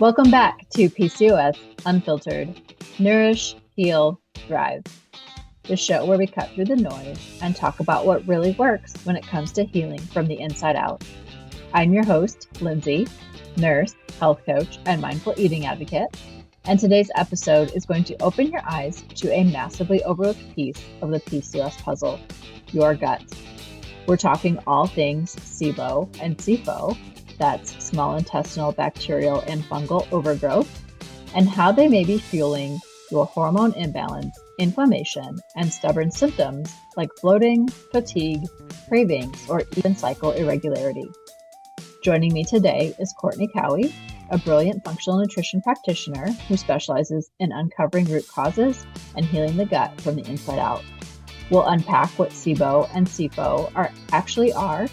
Welcome back to PCOS Unfiltered. Nourish, Heal, Thrive. The show where we cut through the noise and talk about what really works when it comes to healing from the inside out. I'm your host, Lindsay, nurse, health coach, and mindful eating advocate. And today's episode is going to open your eyes to a massively overlooked piece of the PCOS puzzle, your gut. We're talking all things SIBO and SIFO, that's small intestinal bacterial and fungal overgrowth, and how they may be fueling your hormone imbalance, inflammation, and stubborn symptoms like bloating, fatigue, cravings, or even cycle irregularity. Joining me today is Courtney Cowie, a brilliant functional nutrition practitioner who specializes in uncovering root causes and healing the gut from the inside out. We'll unpack what SIBO and SIFO actually are,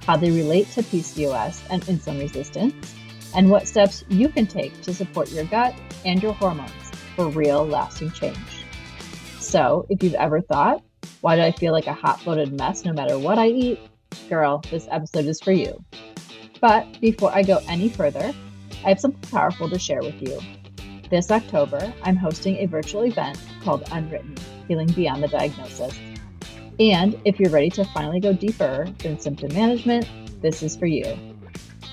how they relate to PCOS and insulin resistance, and what steps you can take to support your gut and your hormones for real lasting change. So if you've ever thought, why do I feel like a hot bloated mess no matter what I eat? Girl, this episode is for you. But before I go any further, I have something powerful to share with you. This October, I'm hosting a virtual event called Unwritten, Healing Beyond the Diagnosis. And if you're ready to finally go deeper than symptom management, this is for you.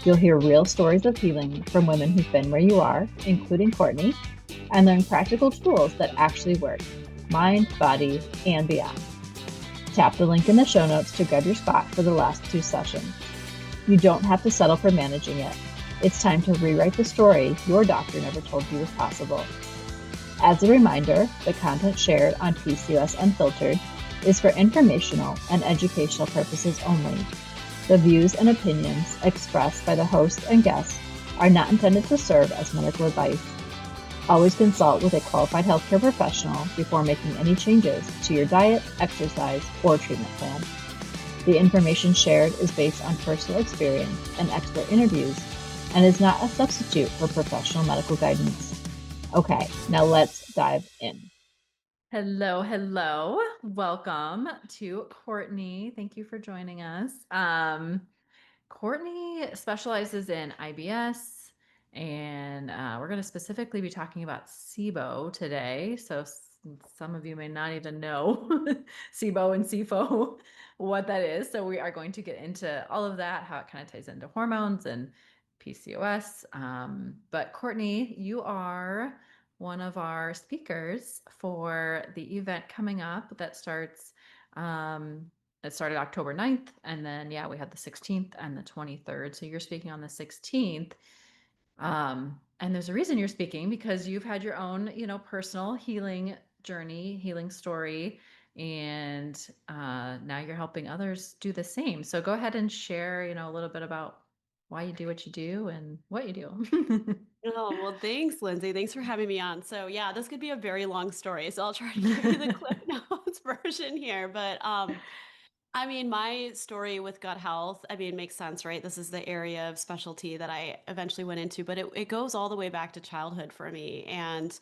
You'll hear real stories of healing from women who've been where you are, including Courtney, and learn practical tools that actually work, mind, body, and beyond. Tap the link in the show notes to grab your spot for the last 2 sessions. You don't have to settle for managing it. It's time to rewrite the story your doctor never told you was possible. As a reminder, the content shared on PCOS Unfiltered is for informational and educational purposes only. The views and opinions expressed by the host and guests are not intended to serve as medical advice. Always consult with a qualified healthcare professional before making any changes to your diet, exercise, or treatment plan. The information shared is based on personal experience and expert interviews and is not a substitute for professional medical guidance. Okay, now let's dive in. Hello. Welcome to Courtney. Thank you for joining us. Courtney specializes in IBS, and we're going to specifically be talking about SIBO today. So some of you may not even know SIBO and SIFO, what that is. So we are going to get into all of that, how it kind of ties into hormones and PCOS. But Courtney, you are one of our speakers for the event coming up that starts, it started October 9th, and then, we had the 16th and the 23rd. So you're speaking on the 16th. And there's a reason you're speaking, because you've had your own, personal healing journey, healing story, and now you're helping others do the same. So go ahead and share, a little bit about why you do what you do and what you do. Oh, well, thanks, Lindsay. Thanks for having me on. So, yeah, this could be a very long story. So, I'll try to give you the Cliff Notes version here. But, my story with gut health, makes sense, right? This is the area of specialty that I eventually went into, but it goes all the way back to childhood for me. And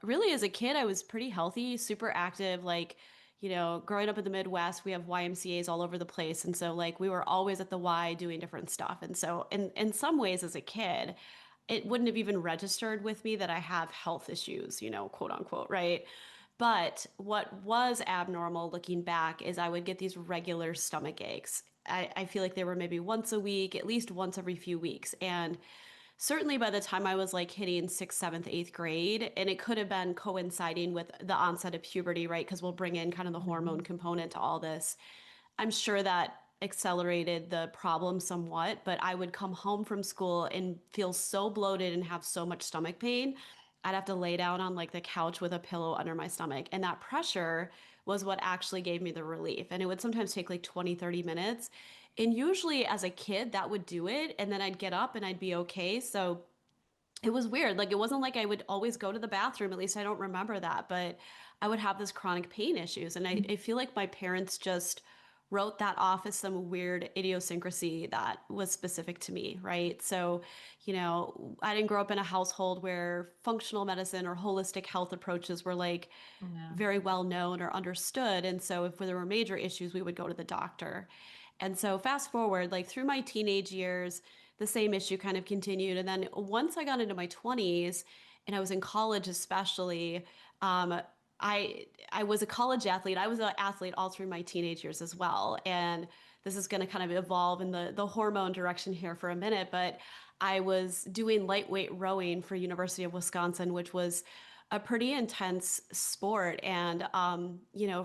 really, as a kid, I was pretty healthy, super active. Growing up in the Midwest, we have YMCA's all over the place. And so, we were always at the Y doing different stuff. And so, in some ways, as a kid, it wouldn't have even registered with me that I have health issues, quote unquote, right? But what was abnormal looking back is I would get these regular stomach aches. I feel like they were maybe once a week, at least once every few weeks. And certainly by the time I was like hitting sixth, seventh, eighth grade, and it could have been coinciding with the onset of puberty, right? Because we'll bring in kind of the hormone component to all this. I'm sure that accelerated the problem somewhat, but I would come home from school and feel so bloated and have so much stomach pain. I'd have to lay down on like the couch with a pillow under my stomach. And that pressure was what actually gave me the relief. And it would sometimes take like 20, 30 minutes. And usually as a kid, that would do it. And then I'd get up and I'd be okay. So it was weird. Like it wasn't like I would always go to the bathroom. At least I don't remember that. But I would have this chronic pain issues. And I feel like my parents just wrote that off as some weird idiosyncrasy that was specific to me, right? So, I didn't grow up in a household where functional medicine or holistic health approaches were like Yeah. very well known or understood. And so if there were major issues, we would go to the doctor. And so fast forward, like through my teenage years, the same issue kind of continued. And then once I got into my 20s and I was in college, especially, um, I was a college athlete. I was an athlete all through my teenage years as well. And this is going to kind of evolve in the hormone direction here for a minute, but I was doing lightweight rowing for University of Wisconsin, which was a pretty intense sport. And,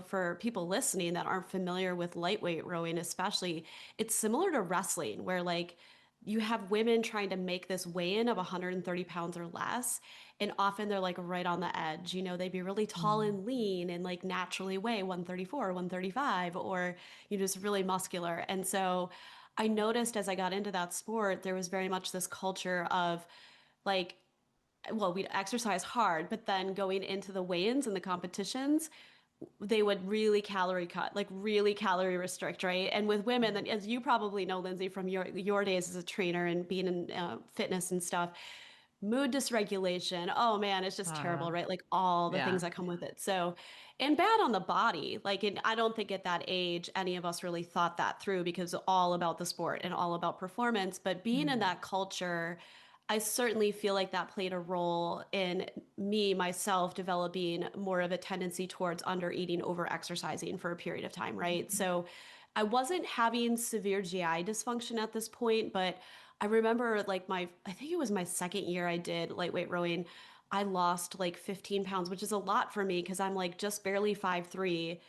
for people listening that aren't familiar with lightweight rowing, especially, it's similar to wrestling, where like you have women trying to make this weigh-in of 130 pounds or less. And often they're like right on the edge. They'd be really tall Mm. and lean and like naturally weigh 134, 135, or just really muscular. And so I noticed as I got into that sport, there was very much this culture of like, well, we'd exercise hard, but then going into the weigh-ins and the competitions, they would really calorie cut, like really calorie restrict, right? And with women, then as you probably know, Lindsay, from your days as a trainer and being in fitness and stuff, mood dysregulation. Oh man, it's just terrible, right? Like all the Yeah. things that come with it. So, and bad on the body. Like, and I don't think at that age any of us really thought that through because it's all about the sport and all about performance. But being in Mm. that culture, I certainly feel like that played a role in me, myself, developing more of a tendency towards under eating, over exercising for a period of time, right? So I wasn't having severe GI dysfunction at this point, but I remember like I think it was my second year I did lightweight rowing. I lost like 15 pounds, which is a lot for me because I'm like just barely 5'3".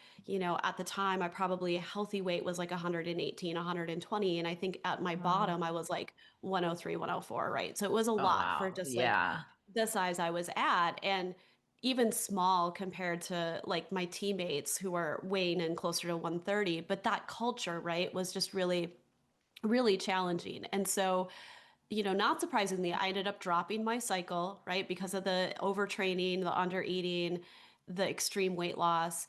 At the time, I probably healthy weight was like 118, 120. And I think at my Wow. bottom, I was like 103, 104, right? So it was a Oh, lot for wow. just like Yeah. the size I was at. And even small compared to like my teammates who are weighing in closer to 130. But that culture, right, was just really really challenging. And so, not surprisingly, I ended up dropping my cycle, right, because of the overtraining, the undereating, the extreme weight loss.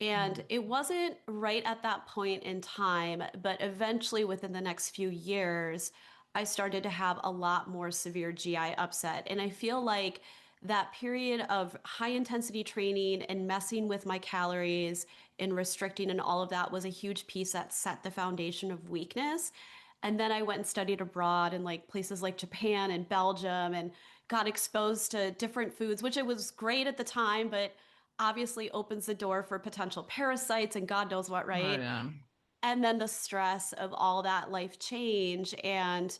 And Mm. it wasn't right at that point in time, but eventually within the next few years, I started to have a lot more severe GI upset. And I feel like that period of high intensity training and messing with my calories and restricting and all of that was a huge piece that set the foundation of weakness. And then I went and studied abroad in like places like Japan and Belgium and got exposed to different foods, which it was great at the time, but obviously opens the door for potential parasites and God knows what, Oh, right? yeah. And then the stress of all that life change and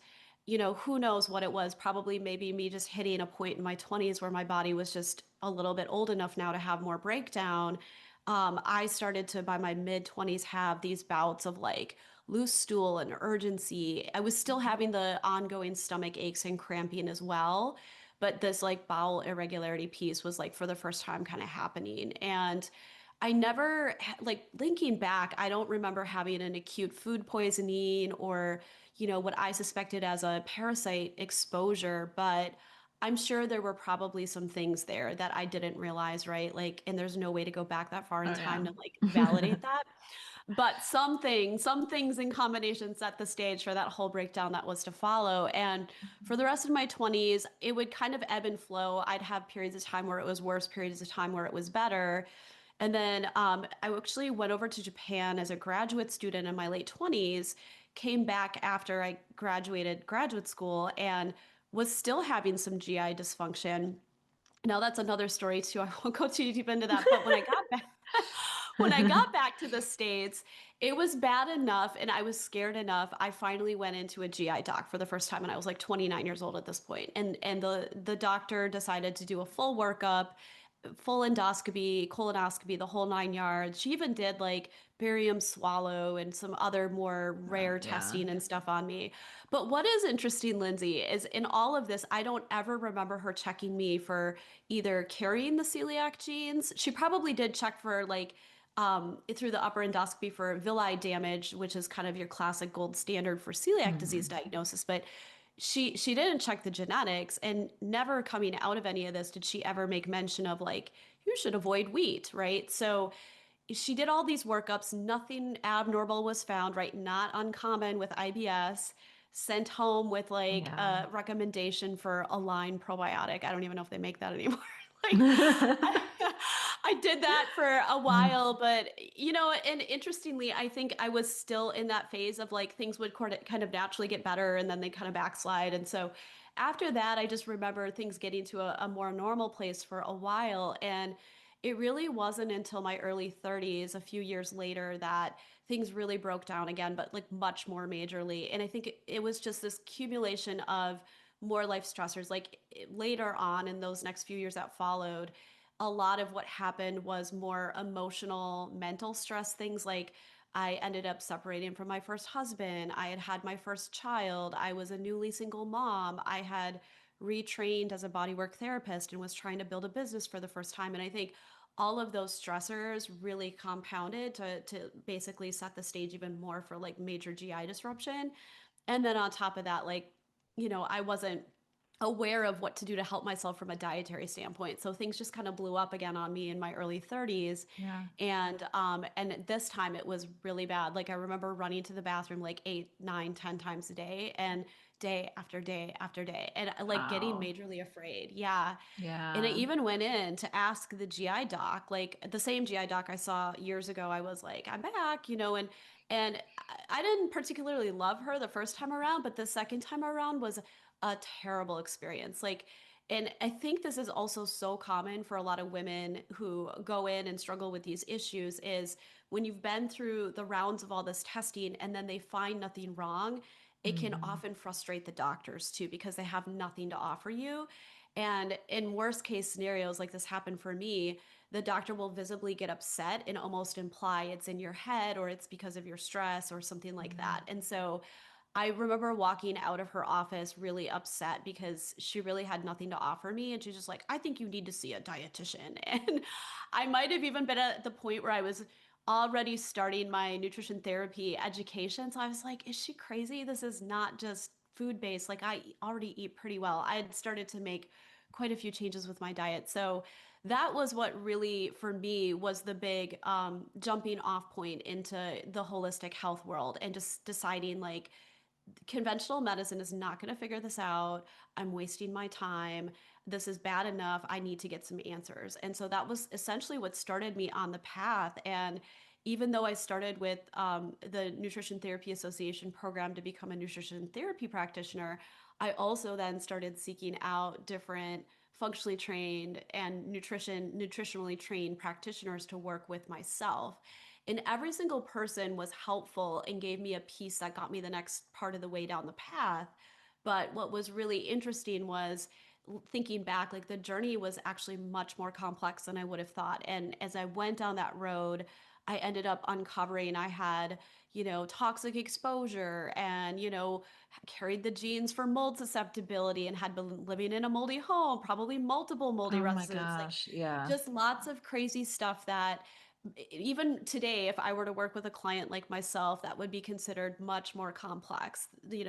who knows what it was, probably maybe me just hitting a point in my 20s where my body was just a little bit old enough now to have more breakdown. I started to by my mid 20s have these bouts of like loose stool and urgency. I was still having the ongoing stomach aches and cramping as well, but this like bowel irregularity piece was like for the first time kind of happening. And I never, like linking back, I don't remember having an acute food poisoning or, what I suspected as a parasite exposure, but I'm sure there were probably some things there that I didn't realize, right? Like, and there's no way to go back that far in Oh, time yeah. to like validate that. But some things in combination set the stage for that whole breakdown that was to follow. And for the rest of my 20s, it would kind of ebb and flow. I'd have periods of time where it was worse, periods of time where it was better. And then I actually went over to Japan as a graduate student in my late 20s, came back after I graduated graduate school, and was still having some GI dysfunction. Now that's another story too. I won't go too deep into that. But when I got back, when I got back to the States, it was bad enough and I was scared enough. I finally went into a GI doc for the first time and I was like 29 years old at this point. And the doctor decided to do a full workup, full endoscopy, colonoscopy, the whole 9 yards. She even did like barium swallow and some other more rare Yeah. testing and stuff on me. But what is interesting, Lindsay, is in all of this, I don't ever remember her checking me for either carrying the celiac genes. She probably did check for like through the upper endoscopy for villi damage, which is kind of your classic gold standard for celiac disease Mm. diagnosis. But she didn't check the genetics, and never coming out of any of this did she ever make mention of like you should avoid wheat, right? So she did all these workups, nothing abnormal was found, right? Not uncommon with IBS. Sent home with like Yeah. a recommendation for a line probiotic. I don't even know if they make that anymore. Like, I, I did that for a Mm, while, but and interestingly, I think I was still in that phase of like things would kind of naturally get better and then they kind of backslide. And so after that, I just remember things getting to a more normal place for a while. And it really wasn't until my early 30s, a few years later, that things really broke down again, but like much more majorly. And I think it was just this accumulation of more life stressors. Like later on in those next few years that followed, a lot of what happened was more emotional, mental stress things like I ended up separating from my first husband. I had had my first child. I was a newly single mom. I had retrained as a bodywork therapist and was trying to build a business for the first time. And I think all of those stressors really compounded to basically set the stage even more for like major GI disruption. And then on top of that, like, I wasn't aware of what to do to help myself from a dietary standpoint. So things just kind of blew up again on me in my early 30s. yeah. And this time it was really bad. Like I remember running to the bathroom like 8, 9, 10 times a day and day after day after day. And like getting Wow. majorly afraid. Yeah. And I Yeah. even went in to ask the GI doc, like the same GI doc I saw years ago. I was like, I'm back, and I didn't particularly love her the first time around, but the second time around was a terrible experience. Like, and I think this is also so common for a lot of women who go in and struggle with these issues is when you've been through the rounds of all this testing and then they find nothing wrong, it can Hmm. often frustrate the doctors too because they have nothing to offer you. And in worst case scenarios, like this happened for me, the doctor will visibly get upset and almost imply it's in your head or it's because of your stress or something like that. And so I remember walking out of her office really upset because she really had nothing to offer me. And she's just like, I think you need to see a dietitian. And I might have even been at the point where I was already starting my nutrition therapy education. So I was like, is she crazy? This is not just food based. Like I already eat pretty well. I had started to make quite a few changes with my diet. So that was what really, for me, was the big jumping off point into the holistic health world and just deciding like, conventional medicine is not going to figure this out. I'm wasting my time. This is bad enough. I need to get some answers. And so that was essentially what started me on the path. And even though I started with the Nutrition Therapy Association program to become a nutrition therapy practitioner, I also then started seeking out different functionally trained and nutritionally trained practitioners to work with myself. And every single person was helpful and gave me a piece that got me the next part of the way down the path. But what was really interesting was thinking back, like the journey was actually much more complex than I would have thought. And as I went down that road, I ended up uncovering I had, toxic exposure and, carried the genes for mold susceptibility and had been living in a moldy home, probably multiple moldy Oh my residents, like gosh. Yeah. just lots of crazy stuff that even today, if I were to work with a client like myself, that would be considered much more complex,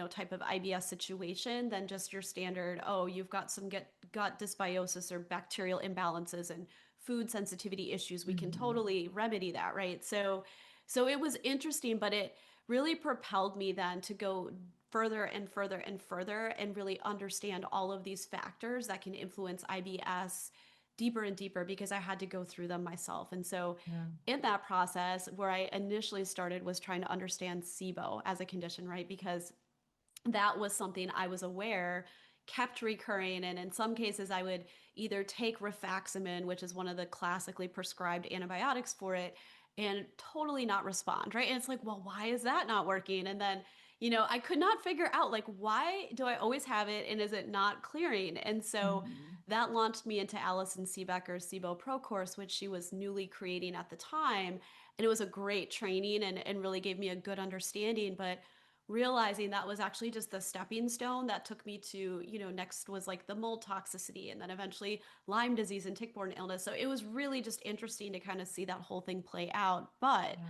type of IBS situation than just your standard, oh, you've got some gut dysbiosis or bacterial imbalances and food sensitivity issues. We can Hmm. totally remedy that, right? So it was interesting, but it really propelled me then to go further and further and further and really understand all of these factors that can influence IBS deeper and deeper because I had to go through them myself. And so Yeah. in that process, where I initially started was trying to understand SIBO as a condition, right? Because that was something I was aware kept recurring. And in some cases, I would either take rifaximin, which is one of the classically prescribed antibiotics for it, and totally not respond, right? And it's like, well, why is that not working? And then, I could not figure out like, why do I always have it and is it not clearing? And so Hmm. that launched me into Allison Seebecker's SIBO Pro course, which she was newly creating at the time. And it was a great training and really gave me a good understanding. But realizing that was actually just the stepping stone that took me to, next was like the mold toxicity and then eventually Lyme disease and tick-borne illness. So it was really just interesting to kind of see that whole thing play out. But Yeah.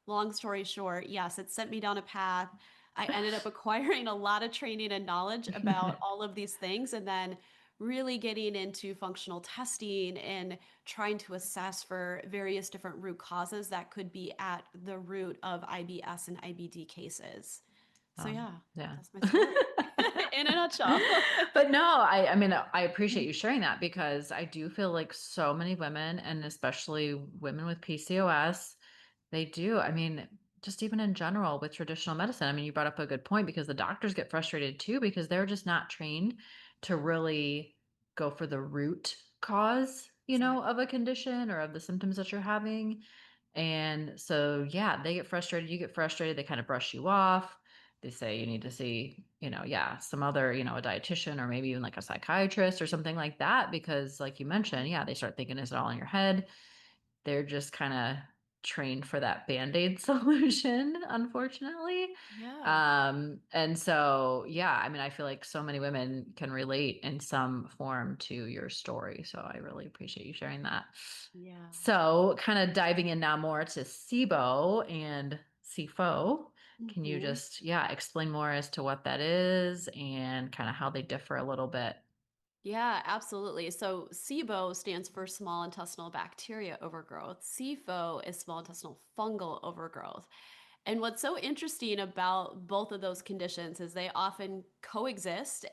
long story short, yes, it sent me down a path. I ended up acquiring a lot of training and knowledge about all of these things and then really getting into functional testing and trying to assess for various different root causes that could be at the root of IBS and IBD cases. So Um, yeah, yeah. that's my story in a nutshell. But no, I mean, I appreciate you sharing that because I do feel like so many women, and especially women with PCOS, they do. I mean, just even in general with traditional medicine, I mean, you brought up a good point because the doctors get frustrated too because they're just not trained to really go for the root cause, Exactly. of a condition or of the symptoms that you're having. And so, yeah, they get frustrated, you get frustrated, they kind of brush you off. They say you need to see, yeah, some other, a dietitian or maybe even like a psychiatrist or something like that. Because, like you mentioned, yeah, they start thinking, is it all in your head? They're just kind of trained for that band-aid solution, unfortunately. Yeah. And so, yeah, I mean, I feel like so many women can relate in some form to your story. So I really appreciate you sharing that. Yeah. So, kind of diving in now more to SIBO and SIFO. Can you Mhm. just, yeah, explain more as to what that is and kind of how they differ a little bit? Yeah, absolutely. So SIBO stands for small intestinal bacteria overgrowth. SIFO is small intestinal fungal overgrowth. And what's so interesting about both of those conditions is they often coexist,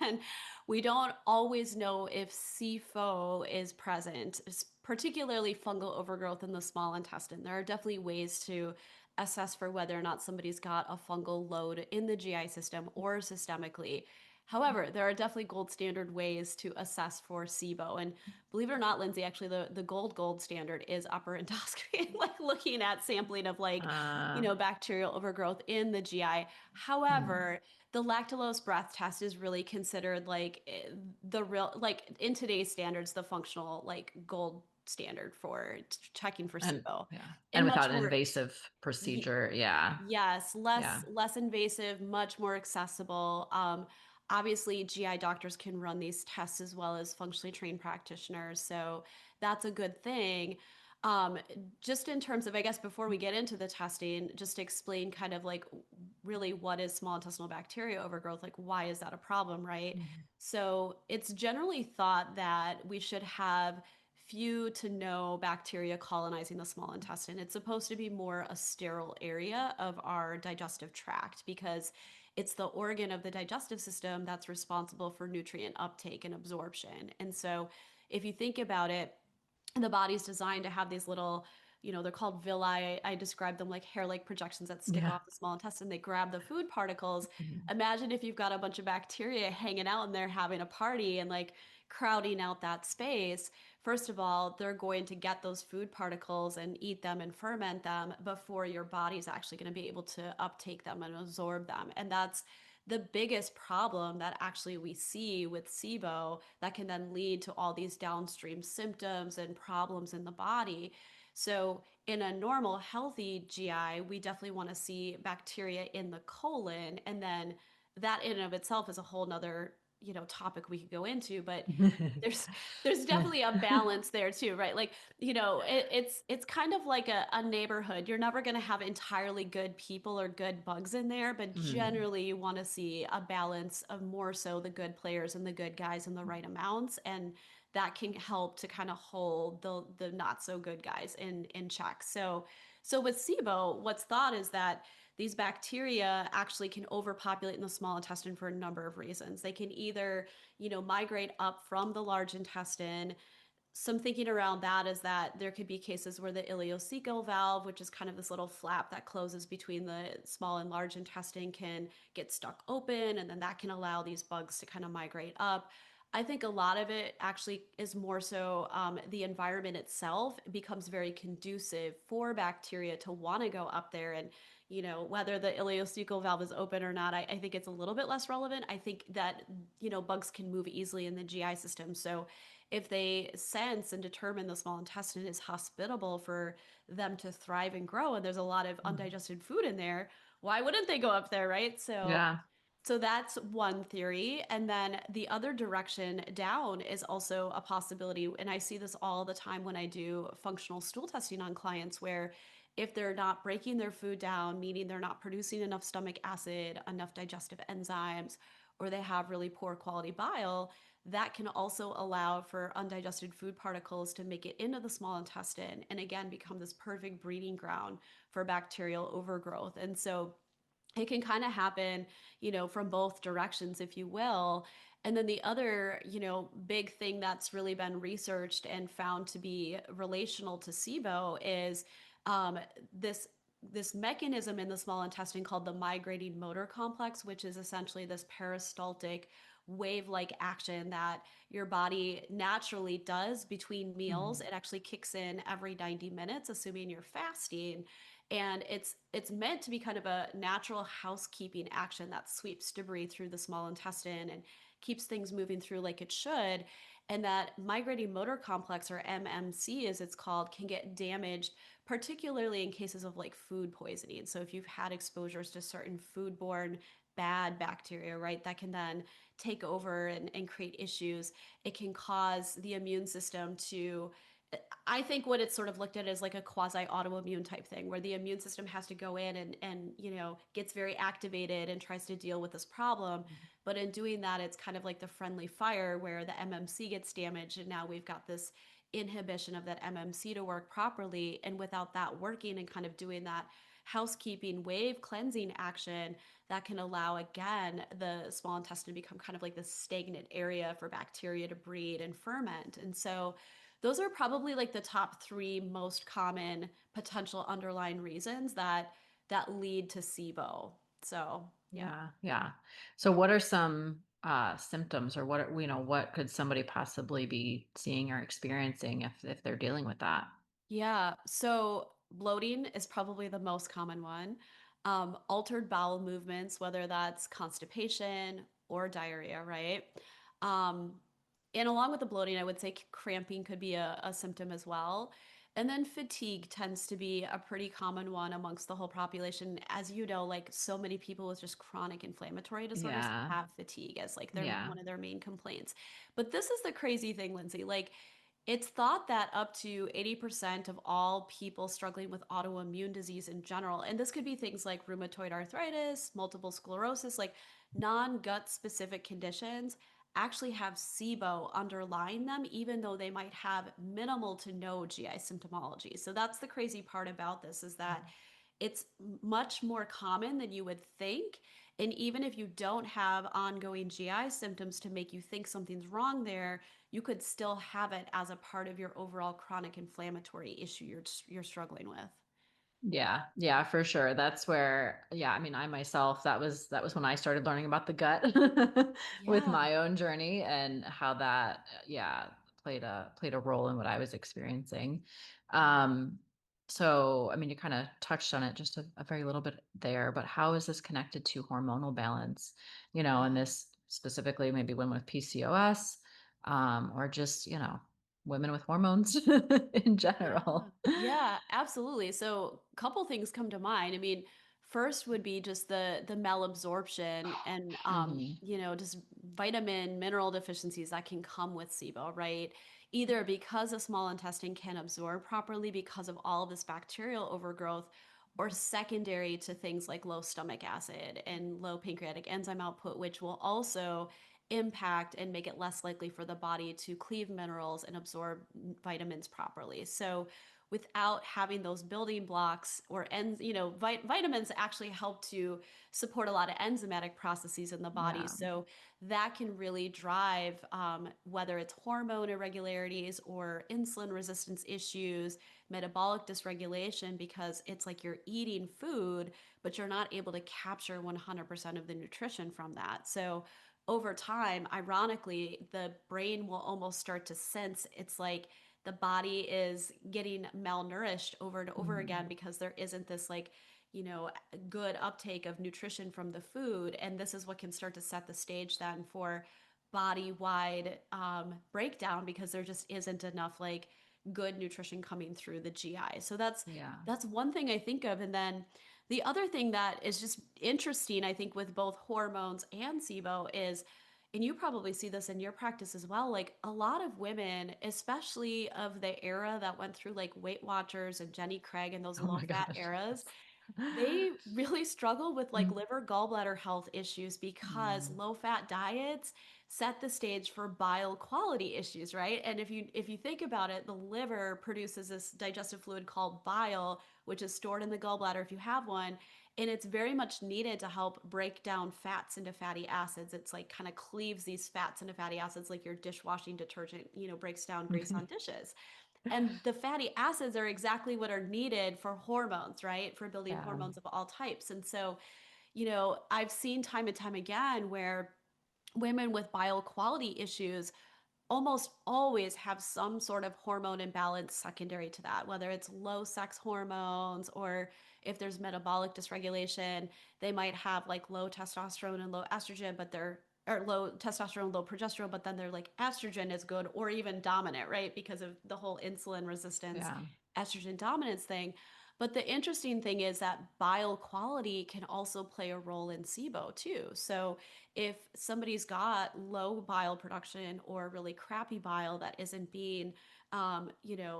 and we don't always know if SIFO is present, particularly fungal overgrowth in the small intestine. There are definitely ways to assess for whether or not somebody's got a fungal load in the GI system or systemically. However, there are definitely gold standard ways to assess for SIBO. And believe it or not, Lindsay, actually the gold standard is upper endoscopy, like looking at sampling of Uh, bacterial overgrowth in the GI. hmm. However, the lactulose breath test is really considered the real, like in today's standards, the functional like gold standard for checking for And SIBO. yeah, and And without much an more, invasive procedure. Yeah. yes, Yeah. less invasive, much more accessible. Obviously, GI doctors can run these tests as well as functionally trained practitioners, so that's a good thing. Um, just in terms of, I guess, before we get into the testing, just to explain kind of like really what is small intestinal bacteria overgrowth, like why is that a problem, right? Mhm. So it's generally thought that we should have few to no bacteria colonizing the small intestine. It's supposed to be more a sterile area of our digestive tract because it's the organ of the digestive system that's responsible for nutrient uptake and absorption. And so if you think about it, the body's designed to have these little, they're called villi. I describe them like hair-like projections that stick Yeah. off the small intestine. They grab the food particles. Mhm. Imagine if you've got a bunch of bacteria hanging out in there having a party and like crowding out that space. First of all, they're going to get those food particles and eat them and ferment them before your body's actually going to be able to uptake them and absorb them. And that's the biggest problem that actually we see with SIBO that can then lead to all these downstream symptoms and problems in the body. So, in a normal, healthy GI, we definitely want to see bacteria in the colon. And then that in and of itself is a whole nother, topic we could go into. But there's there's definitely a balance there too, right? Like, it's kind of like a neighborhood. You're never going to have entirely good people or good bugs in there, but Mhm. generally you want to see a balance of more so the good players and the good guys in the right amounts, and that can help to kind of hold the not so good guys in check. So with SIBO, what's thought is that these bacteria actually can overpopulate in the small intestine for a number of reasons. They can either migrate up from the large intestine. Some thinking around that is that there could be cases where the ileocecal valve, which is kind of this little flap that closes between the small and large intestine, can get stuck open, and then that can allow these bugs to kind of migrate up. I think a lot of it actually is more so the environment itself becomes very conducive for bacteria to want to go up there. And whether the ileocecal valve is open or not, I think it's a little bit less relevant. I think that bugs can move easily in the GI system, so if they sense and determine the small intestine is hospitable for them to thrive and grow, and there's a lot of Mhm. undigested food in there, why wouldn't they go up there, right? Yeah. So that's one theory. And then the other direction down is also a possibility. And I see this all the time when I do functional stool testing on clients, where if they're not breaking their food down, meaning they're not producing enough stomach acid, enough digestive enzymes, or they have really poor quality bile, that can also allow for undigested food particles to make it into the small intestine and again become this perfect breeding ground for bacterial overgrowth. And so it can kind of happen, from both directions, if you will. And then the other, big thing that's really been researched and found to be relational to SIBO is um, this this mechanism in the small intestine called the migrating motor complex, which is essentially this peristaltic wave-like action that your body naturally does between meals. Mhm. It actually kicks in every 90 minutes, assuming you're fasting, and it's meant to be kind of a natural housekeeping action that sweeps debris through the small intestine and keeps things moving through like it should. And that migrating motor complex, or MMC as it's called, can get damaged, particularly in cases of like food poisoning. So if you've had exposures to certain foodborne bad bacteria, right, that can then take over and create issues. It can cause the immune system to, I think what it's sort of looked at as like a quasi autoimmune type thing, where the immune system has to go in and gets very activated and tries to deal with this problem. But in doing that, it's kind of like the friendly fire where the MMC gets damaged, and now we've got this inhibition of that MMC to work properly. And without that working and kind of doing that housekeeping wave cleansing action, that can allow again the small intestine to become kind of like this stagnant area for bacteria to breed and ferment. And so those are probably like the top three most common potential underlying reasons that lead to SIBO. So yeah. Yeah, yeah. So what are some symptoms, or what could somebody possibly be seeing or experiencing if they're dealing with that? Yeah. So bloating is probably the most common one. Altered bowel movements, whether that's constipation or diarrhea, right? Um, and along with the bloating, I would say cramping could be a symptom as well. And then fatigue tends to be a pretty common one amongst the whole population. As you know, like so many people with just chronic inflammatory disorders Yeah. have fatigue as like their Yeah. one of their main complaints. But this is the crazy thing, Lindsay. Like it's thought that up to 80% of all people struggling with autoimmune disease in general, and this could be things like rheumatoid arthritis, multiple sclerosis, like non gut specific conditions, actually have SIBO underlying them, even though they might have minimal to no GI symptomology. So that's the crazy part about this, is that it's much more common than you would think. And even if you don't have ongoing GI symptoms to make you think something's wrong there, you could still have it as a part of your overall chronic inflammatory issue you're struggling with. Yeah, yeah, for sure. That's where, yeah, I mean, I myself, that was when I started learning about the gut with Yeah. my own journey, and how that, yeah, played a role in what I was experiencing. Um, so I mean, you kind of touched on it just a very little bit there, but how is this connected to hormonal balance? And Yeah. this specifically maybe women with PCOS, or just, women with hormones in Yeah. general. Yeah, absolutely. So, a couple things come to mind. I mean, first would be just the malabsorption and Mhm. just vitamin mineral deficiencies that can come with SIBO, right? Either because the small intestine can absorb properly because of all of this bacterial overgrowth, or secondary to things like low stomach acid and low pancreatic enzyme output, which will also impact and make it less likely for the body to cleave minerals and absorb vitamins properly. So without having those building blocks or vitamins actually help to support a lot of enzymatic processes in the body. Yeah. So that can really drive whether it's hormone irregularities or insulin resistance issues, metabolic dysregulation, because it's like you're eating food, but you're not able to capture 100% of the nutrition from that. So over time, ironically, the brain will almost start to sense it's like the body is getting malnourished over and over again Mhm. because there isn't this like, good uptake of nutrition from the food. And this is what can start to set the stage then for body wide breakdown, because there just isn't enough like good nutrition coming through the GI. So Yeah. that's one thing I think of. And then the other thing that is just interesting, I think, with both hormones and SIBO is, and you probably see this in your practice as well, like a lot of women, especially of the era that went through like Weight Watchers and Jenny Craig and those Oh low my fat gosh. eras, Yes. they really struggle with like Mm. liver gallbladder health issues because Mm. low fat diets set the stage for bile quality issues, right? And if you think about it, the liver produces this digestive fluid called bile, which is stored in the gallbladder if you have one, And it's very much needed to help break down fats into fatty acids. It's like kind of cleaves these fats into fatty acids, like your dishwashing detergent, breaks down grease on dishes. And the fatty acids are exactly what are needed for hormones, right? For building Yeah. hormones of all types. And so, I've seen time and time again where women with bile quality issues almost always have some sort of hormone imbalance secondary to that, whether it's low sex hormones or if there's metabolic dysregulation, they might have like low testosterone and low estrogen, but they're or low testosterone, low progesterone, but then they're like estrogen is good or even dominant, right? Because of the whole insulin resistance, Yeah. estrogen dominance thing. But the interesting thing is that bile quality can also play a role in SIBO too. So if somebody's got low bile production or really crappy bile that isn't being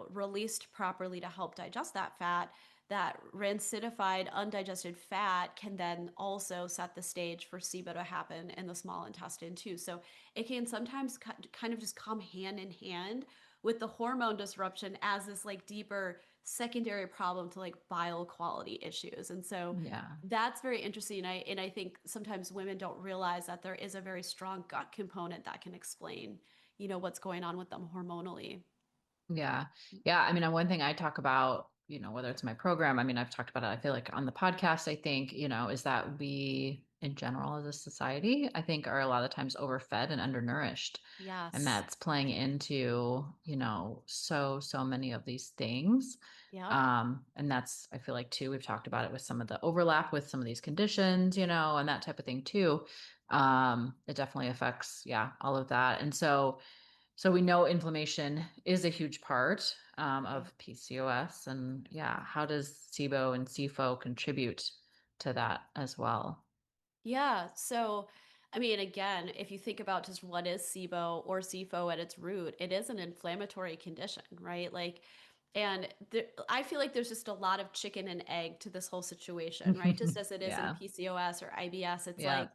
released properly to help digest that fat, that rancidified undigested fat can then also set the stage for SIBO to happen in the small intestine too. So it can sometimes kind of just come hand in hand with the hormone disruption as this like deeper secondary problem to like bile quality issues. And so Yeah. that's very interesting. And I think sometimes women don't realize that there is a very strong gut component that can explain, what's going on with them hormonally. Yeah. Yeah. I mean, one thing I talk about, whether it's my program, I mean, I've talked about it, I feel like on the podcast, I think, is that we in general as a society, I think are a lot of times overfed and undernourished. And Yes. that's playing into, so many of these things. Yep. And that's, I feel like too, we've talked about it with some of the overlap with some of these conditions, and that type of thing too. It definitely affects, yeah, all of that. And so we know inflammation is a huge part of PCOS, and yeah, how does SIBO and SIFO contribute to that as well? Yeah. So, I mean, again, if you think about just what is SIBO or SIFO at its root, it is an inflammatory condition, right? Like, and I feel like there's just a lot of chicken and egg to this whole situation, right? Just as it is in Yeah. PCOS or IBS, it's Yeah. like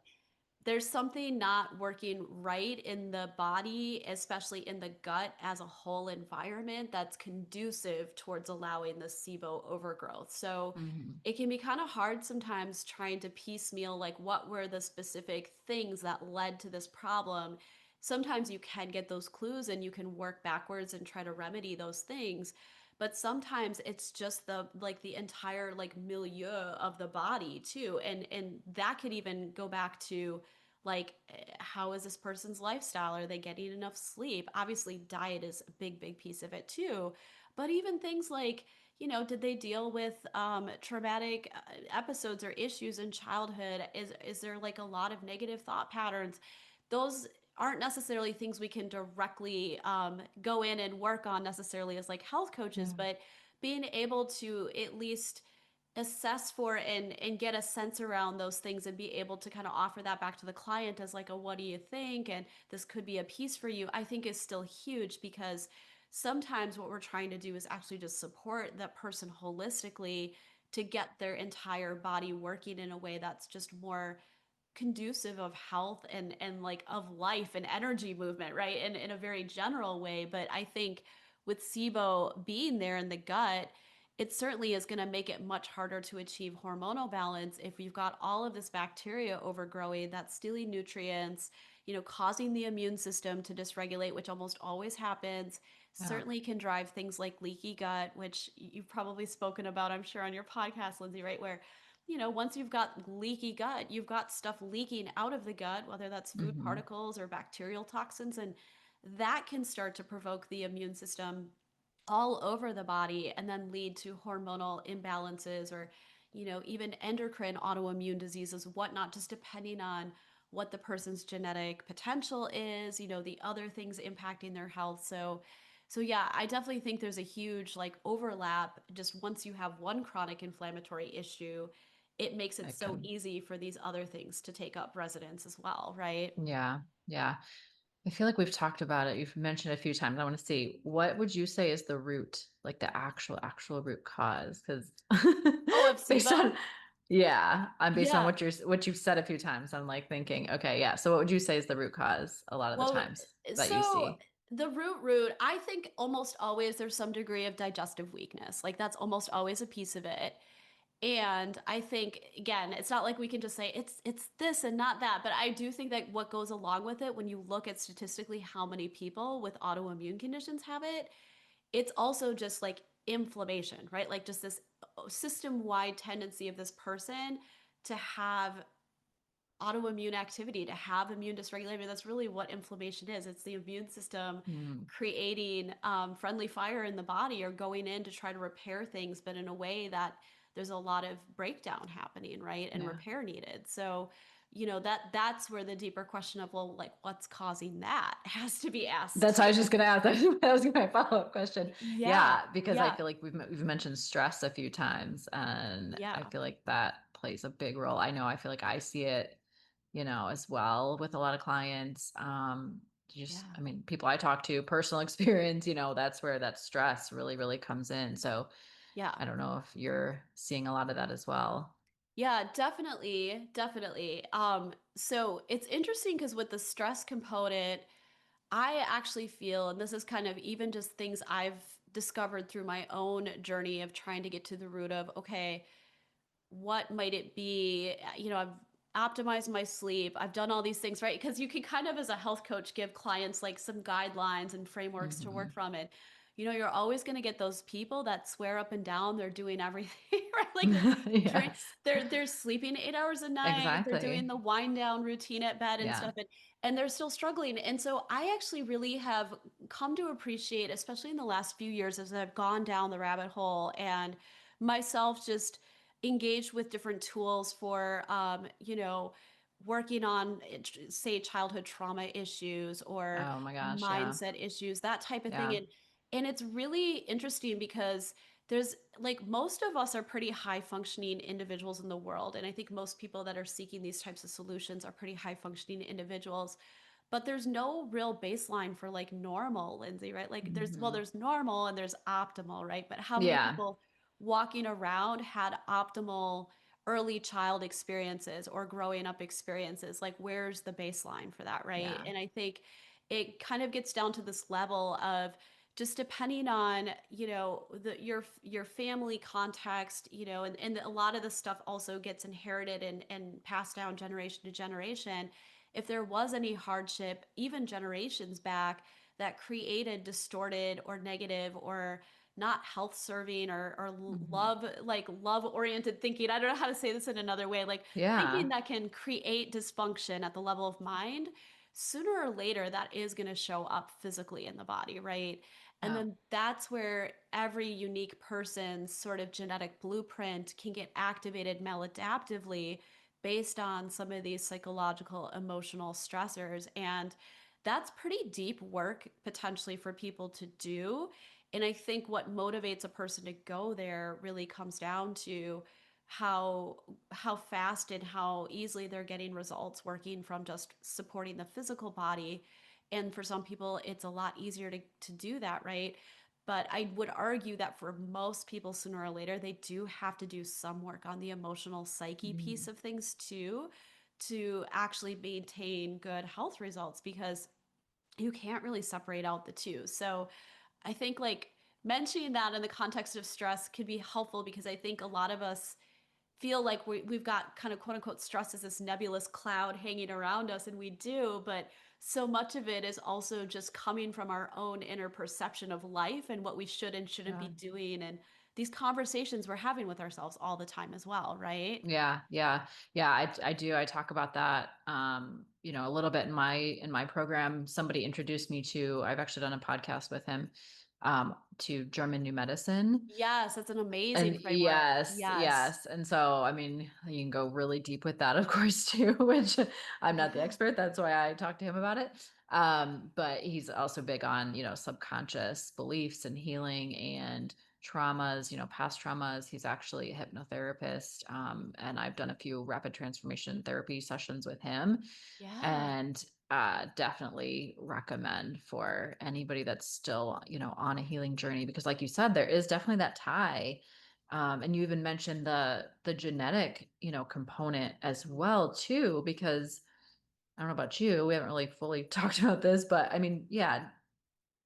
there's something not working right in the body, especially in the gut as a whole environment that's conducive towards allowing the SIBO overgrowth. So Hmm. it can be kind of hard sometimes trying to piecemeal like what were the specific things that led to this problem. Sometimes you can get those clues and you can work backwards and try to remedy those things, but sometimes it's just the entire like milieu of the body too, and that could even go back to like how is this person's lifestyle, are they getting enough sleep? Obviously diet is a big piece of it too, but even things like did they deal with traumatic episodes or issues in childhood? Is there like a lot of negative thought patterns? Those aren't necessarily things we can directly go in and work on necessarily as like health coaches, Yeah. but being able to at least assess for and get a sense around those things and be able to kind of offer that back to the client as like a what do you think, and this could be a piece for you, I think is still huge, because sometimes what we're trying to do is actually just support that person holistically to get their entire body working in a way that's just more conducive of health and like of life and energy movement, right? And in a very general way. But I think with SIBO being there in the gut, it certainly is going to make it much harder to achieve hormonal balance if you've got all of this bacteria overgrowing that's stealing nutrients, causing the immune system to dysregulate, which almost always happens. Yeah. Certainly can drive things like leaky gut, which you've probably spoken about, I'm sure, on your podcast, Lindsay, right? Where once you've got leaky gut, you've got stuff leaking out of the gut, whether that's food Hmm. particles or bacterial toxins, and that can start to provoke the immune system all over the body and then lead to hormonal imbalances or, even endocrine autoimmune diseases, whatnot, just depending on what the person's genetic potential is, the other things impacting their health. So yeah, I definitely think there's a huge like overlap. Just once you have one chronic inflammatory issue, it makes it It so can. easy for these other things to take up residence as well, right? Yeah. Yeah. I feel like we've talked about it. You've mentioned it a few times. I want to see, what would you say is the root, like the actual root cause? Because Oh, of based on, SIBO? yeah, I'm based on Yeah. what you've said a few times. I'm like thinking, okay, yeah. So what would you say is the root cause a lot of the Well, times that you so see? the root, I think almost always there's some degree of digestive weakness. Like that's almost always a piece of it. And I think, again, it's not like we can just say it's this and not that, but I do think that what goes along with it, when you look at statistically how many people with autoimmune conditions have it, it's also just like inflammation, right? Like just this system-wide tendency of this person to have autoimmune activity, to have immune dysregulation. That's really what inflammation is. It's the immune system Mm. creating friendly fire in the body, or going in to try to repair things, but in a way that there's a lot of breakdown happening, right? And Yeah. repair needed. So, that's where the deeper question of, well, like, what's causing that has to be asked That's what I was too. just going to ask. That was my follow-up question. Yeah. Yeah, because I Yeah. feel like we've mentioned stress a few times, and I Yeah. feel like that plays a big role. I feel like I see it, as well with a lot of clients. Yeah. I mean, people I talk to, personal experience, that's where that stress really, really comes in. So Yeah. I don't know if you're seeing a lot of that as well. Yeah, definitely, definitely. So it's interesting because with the stress component, I actually feel, and this is kind of even just things I've discovered through my own journey of trying to get to the root of, okay, what might it be? I've optimized my sleep. I've done all these things, right? Because you can kind of, as a health coach, give clients like some guidelines and frameworks to work Hmm. from it. You're always going to get those people that swear up and down they're doing everything, right? Like drink, Yes, they're sleeping 8 hours a night, they're doing exactly. the wind down routine at bed and Yeah. stuff, and they're still struggling. And so I actually really have come to appreciate, especially in the last few years, as I've gone down the rabbit hole and myself just engaged with different tools for working on, say, childhood trauma issues or Oh my gosh. Yeah. mindset issues, that type of thing. Yeah. And it's really interesting because there's, like, most of us are pretty high functioning individuals in the world, and I think most people that are seeking these types of solutions are pretty high functioning individuals, but there's no real baseline for like normal, Lindsay, right? Like Hmm. there's normal and there's optimal, right? But how many Yeah. people walking around had optimal early child experiences or growing up experiences? Like, where's the baseline for that, right? Yeah. And I think it kind of gets down to this level of just depending on, your family context, and a lot of the stuff also gets inherited and passed down generation to generation. If there was any hardship, even generations back, that created distorted or negative or not health serving or Hmm. love oriented thinking. I don't know how to say this in another way. Like thinking Yeah. that can create dysfunction at the level of mind, sooner or later that is going to show up physically in the body, right? And Yeah. then that's where every unique person's sort of genetic blueprint can get activated maladaptively based on some of these psychological, emotional stressors. And that's pretty deep work potentially for people to do. And I think what motivates a person to go there really comes down to how fast and how easily they're getting results working from just supporting the physical body. And for some people, it's a lot easier to do that, right? But I would argue that for most people, sooner or later, they do have to do some work on the emotional psyche piece Mhm. of things too, to actually maintain good health results, because you can't really separate out the two. So I think, like, mentioning that in the context of stress could be helpful, because I think a lot of us feel like we've got kind of quote unquote stress as this nebulous cloud hanging around us, and we do, but so much of it is also just coming from our own inner perception of life and what we should and shouldn't be Yeah. doing, and these conversations we're having with ourselves all the time as well, right? Yeah, yeah, yeah. I do. I talk about that, a little bit in my program. Somebody introduced me to. I've actually done a podcast with him, to German New Medicine. Yes, that's an amazing And framework. yes, Yes. yes. And so, I mean, you can go really deep with that, of course, too, which I'm not the Yeah. expert. That's why I talked to him about it. But he's also big on, subconscious beliefs and healing and traumas, past traumas. He's actually a hypnotherapist. And I've done a few rapid transformation therapy sessions with him. Yeah. And definitely recommend for anybody that's still, on a healing journey, because like you said, there is definitely that tie. And you even mentioned the genetic, component as well too, because I don't know about you, we haven't really fully talked about this, but I mean, yeah,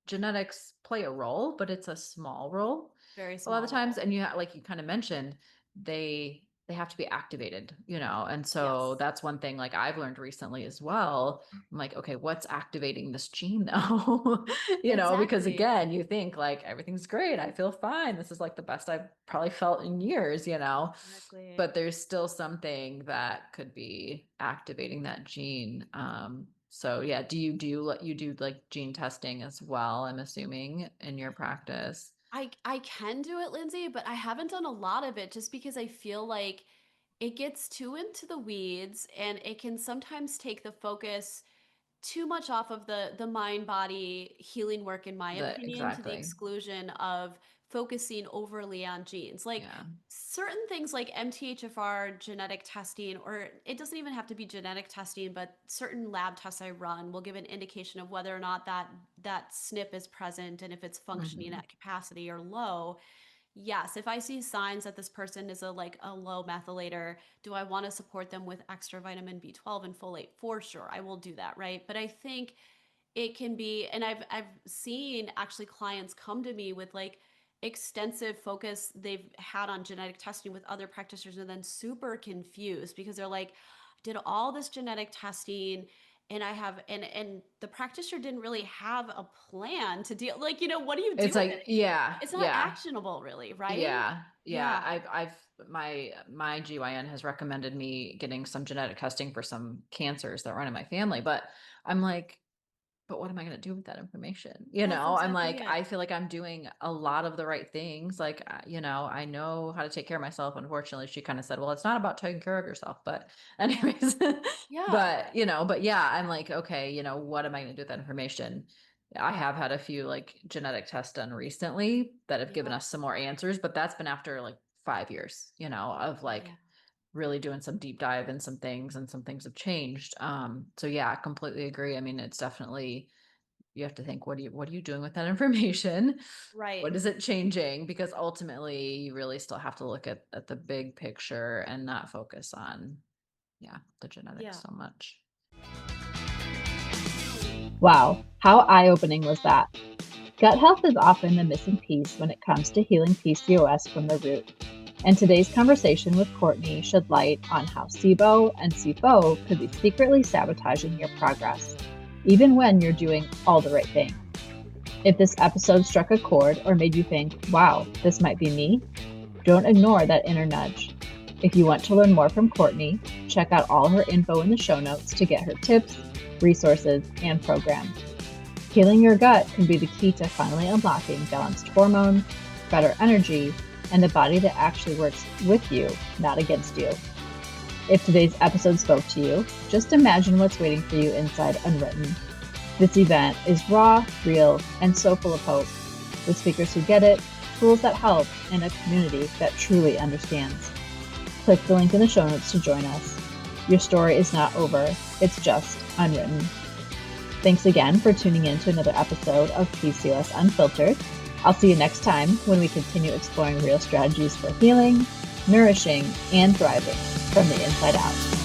genetics play a role, but it's a small role Very a lot of small the times. role. And like you kind of mentioned, they have to be activated, and so Yes. that's one thing like I've learned recently as well. I'm like, okay, what's activating this gene though? Because Exactly. again, you think like everything's great, I feel fine, this is like the best I've probably felt in years, Exactly. but there's still something that could be activating that gene. So yeah, you do like gene testing as well, I'm assuming, in your practice? I can do it, Lindsay, but I haven't done a lot of it just because I feel like it gets too into the weeds and it can sometimes take the focus too much off of the mind body healing work, in my opinion, to the Exactly. exclusion of focusing overly on genes. Like Yeah. certain things like MTHFR genetic testing, or it doesn't even have to be genetic testing, but certain lab tests I run will give an indication of whether or not that SNP is present and if it's functioning Mhm. at capacity or low. Yes, if I see signs that this person is a low methylator, do I want to support them with extra vitamin B12 and folate? For sure, I will do that, right? But I think it can be, and I've seen actually clients come to me with like extensive focus they've had on genetic testing with other practitioners and then super confused because they're like, did all this genetic testing and I have and the practitioner didn't really have a plan to deal, like, what do you do It's with it? like, yeah, It's not yeah. actionable really, right? Yeah, yeah. Yeah. My GYN has recommended me getting some genetic testing for some cancers that run in my family, but I'm like, but what am I going to do with that information? That's I'm exactly like, it. I feel like I'm doing a lot of the right things. Like, I know how to take care of myself. Unfortunately, she kind of said, well, it's not about taking care of yourself, but Yeah. anyways, Yeah. but yeah, I'm like, okay, what am I going to do with that information? I have had a few like genetic tests done recently that have given Yeah. us some more answers, but that's been after like 5 years, of like Yeah. really doing some deep dive in some things, and some things have changed. So yeah, I completely agree. I mean, it's definitely, you have to think, what are you doing with that information? Right. What is it changing? Because ultimately you really still have to look at the big picture and not focus on, yeah, the genetics Yeah. so much. Wow, how eye-opening was that? Gut health is often the missing piece when it comes to healing PCOS from the root. And today's conversation with Courtney shed light on how SIBO and SIFO could be secretly sabotaging your progress, even when you're doing all the right things. If this episode struck a chord or made you think, wow, this might be me, don't ignore that inner nudge. If you want to learn more from Courtney, check out all her info in the show notes to get her tips, resources, and programs. Healing your gut can be the key to finally unlocking balanced hormones, better energy, and a body that actually works with you, not against you. If today's episode spoke to you, just imagine what's waiting for you inside Unwritten. This event is raw, real, and so full of hope, with speakers who get it, tools that help, and a community that truly understands. Click the link in the show notes to join us. Your story is not over, it's just unwritten. Thanks again for tuning in to another episode of PCOS Unfiltered. I'll see you next time when we continue exploring real strategies for healing, nourishing, and thriving from the inside out.